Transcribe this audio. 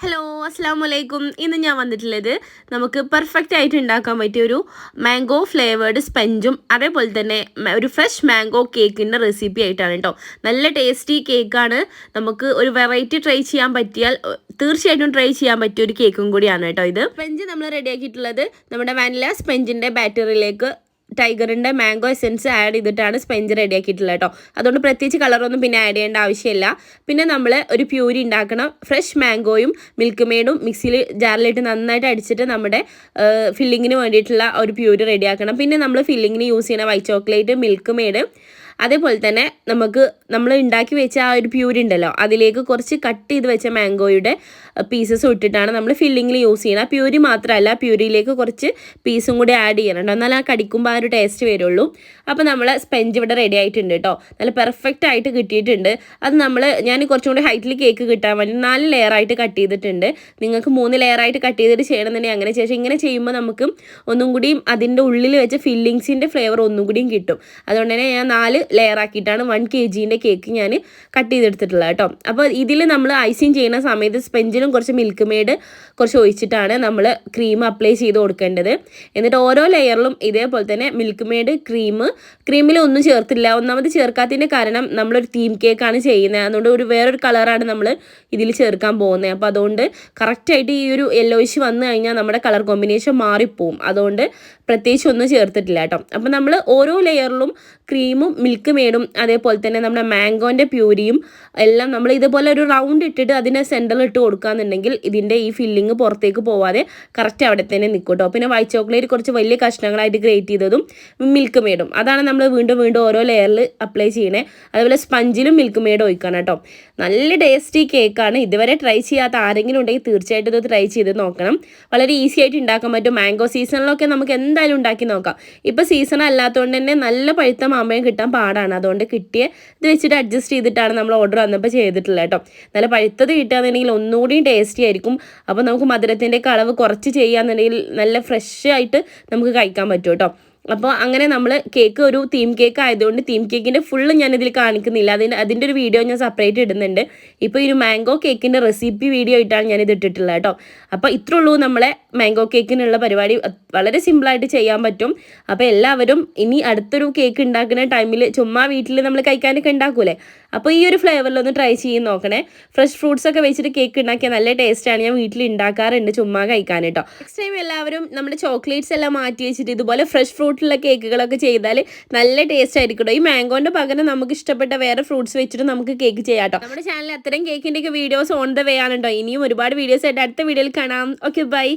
Hello അസ്സാം വലൈക്കും. ഇന്ന് ഞാൻ വന്നിട്ടുള്ളത് നമുക്ക് പെർഫെക്റ്റ് ആയിട്ട് ഉണ്ടാക്കാൻ പറ്റിയ ഒരു മാംഗോ ഫ്ലേവേർഡ് സ്പഞ്ചും അതേപോലെ തന്നെ ഒരു ഫ്രഷ് മാംഗോ കേക്കിൻ്റെ റെസിപ്പി ആയിട്ടാണ് കേട്ടോ. നല്ല ടേസ്റ്റി കേക്കാണ്. നമുക്ക് ഒരു വെറൈറ്റി ട്രൈ ചെയ്യാൻ പറ്റിയാൽ തീർച്ചയായിട്ടും ട്രൈ ചെയ്യാൻ പറ്റിയ ഒരു കേക്കും കൂടിയാണ് കേട്ടോ ഇത്. സ്പഞ്ച് നമ്മൾ റെഡിയാക്കിയിട്ടുള്ളത് നമ്മുടെ വാനില സ്പഞ്ചിൻ്റെ ബാറ്ററിയിലേക്ക് ടൈഗറിൻ്റെ മാംഗോ എസെൻസ് ആഡ് ചെയ്തിട്ടാണ് സ്പഞ്ച് റെഡിയാക്കിയിട്ടുള്ളത് കേട്ടോ. അതുകൊണ്ട് പ്രത്യേകിച്ച് കളറൊന്നും പിന്നെ ആഡ് ചെയ്യേണ്ട ആവശ്യമില്ല. പിന്നെ നമ്മൾ ഒരു പ്യൂരി ഉണ്ടാക്കണം. ഫ്രഷ് മാംഗോയും മിൽക്ക് മെയ്ഡും മിക്സിയിൽ ജാറിലിട്ട് നന്നായിട്ട് അടിച്ചിട്ട് നമ്മുടെ ഫില്ലിങ്ങിന് വേണ്ടിയിട്ടുള്ള ഒരു പ്യൂരി റെഡിയാക്കണം. പിന്നെ നമ്മൾ ഫില്ലിങ്ങിന് യൂസ് ചെയ്യുന്ന വൈറ്റ് ചോക്ലേറ്റ്, മിൽക്ക് മെയ്ഡ്, അതേപോലെ തന്നെ നമ്മൾ ഉണ്ടാക്കി വെച്ച ആ ഒരു പ്യൂരി ഉണ്ടല്ലോ അതിലേക്ക് കുറച്ച് കട്ട് ചെയ്ത് വെച്ച മാംഗോയുടെ പീസസ് ഇട്ടിട്ടാണ് നമ്മൾ ഫില്ലിങ്ങിൽ യൂസ് ചെയ്യുന്നത്. ആ പ്യൂരി മാത്രമല്ല, പ്യൂരിയിലേക്ക് കുറച്ച് പീസും കൂടി ആഡ് ചെയ്യണം, എന്നാൽ ആ കടിക്കുമ്പോൾ ആ ഒരു ടേസ്റ്റ് വരുള്ളൂ. അപ്പോൾ നമ്മൾ സ്പഞ്ച് ഇവിടെ റെഡി ആയിട്ടുണ്ട് കേട്ടോ. നല്ല പെർഫെക്റ്റ് ആയിട്ട് കിട്ടിയിട്ടുണ്ട്. അത് ഞാൻ കുറച്ചും കൂടി ഹൈറ്റിൽ കേക്ക് കിട്ടാൻ വേണ്ടി 4 ലെയറായിട്ട് കട്ട് ചെയ്തിട്ടുണ്ട്. നിങ്ങൾക്ക് 3 ലെയറായിട്ട് കട്ട് ചെയ്തിട്ട് ചെയ്യണമെന്നുണ്ടെങ്കിൽ അങ്ങനെ ശേഷം ഇങ്ങനെ ചെയ്യുമ്പോൾ നമുക്ക് ഒന്നും കൂടിയും അതിൻ്റെ ഉള്ളിൽ വെച്ച ഫില്ലിങ്സിൻ്റെ ഫ്ലേവർ ഒന്നും കൂടിയും കിട്ടും. അതുകൊണ്ട് തന്നെ ഞാൻ 4 ലെയർ ആക്കിയിട്ടാണ് 1 kg കേക്ക് ഞാൻ കട്ട് ചെയ്തെടുത്തിട്ടുള്ളത് കേട്ടോ. അപ്പോൾ ഇതിൽ നമ്മൾ ഐസിങ് ചെയ്യുന്ന സമയത്ത് സ്പഞ്ചിലും കുറച്ച് മിൽക്ക് മെയ്ഡ് കുറച്ച് ഒഴിച്ചിട്ടാണ് നമ്മൾ ക്രീം അപ്ലൈ ചെയ്ത് കൊടുക്കേണ്ടത്. എന്നിട്ട് ഓരോ ലെയറിലും ഇതേപോലെ തന്നെ മിൽക്ക് മെയ്ഡ്, ക്രീമിൽ ഒന്നും ചേർത്തില്ല. ഒന്നാമത് ചേർക്കാത്തതിൻ്റെ കാരണം നമ്മളൊരു തീം കേക്കാണ് ചെയ്യുന്നത്. അതുകൊണ്ട് വേറൊരു കളറാണ് നമ്മൾ ഇതിൽ ചേർക്കാൻ പോകുന്നത്. അപ്പോൾ അതുകൊണ്ട് കറക്റ്റായിട്ട് ഈ ഒരു യെല്ലോയിഷ് വന്നു കഴിഞ്ഞാൽ നമ്മുടെ കളർ കോമ്പിനേഷൻ മാറിപ്പോവും. അതുകൊണ്ട് പ്രത്യേകിച്ച് ഒന്നും ചേർത്തിട്ടില്ല കേട്ടോ. അപ്പോൾ നമ്മൾ ഓരോ ലെയറിലും ക്രീമും മിൽക്ക് മെയ്ഡും അതേപോലെ തന്നെ നമ്മുടെ മാംഗോൻ്റെ പ്യൂരിയും എല്ലാം നമ്മൾ ഇതുപോലെ ഒരു റൗണ്ട് ഇട്ടിട്ട് അതിനെ സെൻറ്ററിൽ ഇട്ട് കൊടുക്കുകയെന്നുണ്ടെങ്കിൽ ഇതിൻ്റെ ഈ ഫില്ലിങ് പുറത്തേക്ക് പോവാതെ കറക്റ്റ് അവിടെ തന്നെ നിൽക്കും കേട്ടോ. പിന്നെ വൈറ്റ് ചോക്ലേറ്റ് കുറച്ച് വലിയ കഷ്ണങ്ങളായിട്ട് ഗ്രേറ്റ് ചെയ്തതും മിൽക്ക് മെയ്ഡും അതാണ് നമ്മൾ വീണ്ടും ഓരോ ലെയറിൽ അപ്ലൈ ചെയ്യണേ. അതുപോലെ സ്പഞ്ചിലും മിൽക്ക് മെയ്ഡ് ഒഴിക്കണം കേട്ടോ. നല്ല ടേസ്റ്റി കേക്കാണ്. ഇതുവരെ ട്രൈ ചെയ്യാത്ത ആരെങ്കിലും ഉണ്ടെങ്കിൽ തീർച്ചയായിട്ടും ഇത് ട്രൈ ചെയ്ത് നോക്കണം. വളരെ ഈസി ആയിട്ട് ഉണ്ടാക്കാൻ പറ്റും. മാംഗോ സീസണിലൊക്കെ നമുക്ക് എന്തായാലും ഉണ്ടാക്കി നോക്കാം. ഇപ്പോൾ സീസൺ അല്ലാത്തതുകൊണ്ട് തന്നെ നല്ല പഴുത്ത മാമ്പഴം കിട്ടാൻ പാടാണ്. അതുകൊണ്ട് കിട്ടിയ ഇത് വെച്ചിട്ട് അഡ്ജസ്റ്റ് ചെയ്തിട്ടാണ് നമ്മൾ ഓർഡർ വന്നപ്പോൾ ചെയ്തിട്ടുള്ളത് കേട്ടോ. നല്ല പഴുത്തത് കിട്ടുകയാണെന്നുണ്ടെങ്കിൽ ഒന്നുകൂടി ടേസ്റ്റി ആയിരിക്കും. അപ്പോൾ നമുക്ക് മധുരത്തിൻ്റെ അളവ് കുറച്ച് ചെയ്യുകയാണെന്നുണ്ടെങ്കിൽ നല്ല ഫ്രഷ് ആയിട്ട് നമുക്ക് കഴിക്കാൻ പറ്റും കേട്ടോ. അപ്പോൾ അങ്ങനെ നമ്മൾ കേക്ക് ഒരു തീം കേക്ക് ആയതുകൊണ്ട് തീം കേക്കിൻ്റെ ഫുള്ള് ഞാനിതിൽ കാണിക്കുന്നില്ല. അതിൻ്റെ ഒരു വീഡിയോ ഞാൻ സെപ്പറേറ്റ് ഇടുന്നുണ്ട്. ഇപ്പോൾ ഈ ഒരു മാംഗോ കേക്കിൻ്റെ റെസിപ്പി വീഡിയോ ആയിട്ടാണ് ഞാനിത് ഇട്ടിട്ടുള്ളത് കേട്ടോ. അപ്പോൾ ഇത്രേ ഉള്ളൂ നമ്മളെ മാംഗോ കേക്കിനുള്ള പരിപാടി. വളരെ സിമ്പിളായിട്ട് ചെയ്യാൻ പറ്റും. അപ്പോൾ എല്ലാവരും ഇനി അടുത്തൊരു കേക്ക് ഉണ്ടാക്കുന്ന ടൈമിൽ ചുമ്മാ വീട്ടിൽ നമ്മൾ കഴിക്കാനൊക്കെ ഉണ്ടാക്കൂലേ, അപ്പോൾ ഈ ഒരു ഫ്ലേവറിലൊന്ന് ട്രൈ ചെയ്ത് നോക്കണേ. ഫ്രഷ് ഫ്രൂട്ട്സ് ഒക്കെ വെച്ചിട്ട് കേക്ക് ഉണ്ടാക്കിയാൽ നല്ല ടേസ്റ്റാണ്. ഞാൻ വീട്ടിൽ ഉണ്ടാക്കാറുണ്ട് ചുമ്മാ കഴിക്കാൻ കേട്ടോ. നെക്സ്റ്റ് ടൈം എല്ലാവരും നമ്മുടെ ചോക്ലേറ്റ്സ് എല്ലാം മാറ്റി വെച്ചിട്ട് ഇതുപോലെ ഫ്രഷ് ഫ്രൂട്ടുള്ള കേക്കുകളൊക്കെ ചെയ്താൽ നല്ല ടേസ്റ്റ് ആയിരിക്കും. ഈ മാംഗോൻ്റെ പകരം നമുക്ക് ഇഷ്ടപ്പെട്ട വേറെ ഫ്രൂട്ട്സ് വെച്ചിട്ട് നമുക്ക് കേക്ക് ചെയ്യാം കേട്ടോ. നമ്മുടെ ചാനലിൽ അത്തരം കേക്കിൻ്റെയൊക്കെ വീഡിയോസ് ഓൺ ദ വേ ആണ് കേട്ടോ. ഇനിയും ഒരുപാട് വീഡിയോസ് ആയിട്ട് അടുത്ത വീഡിയോയിൽ കാണാം. Okay, by.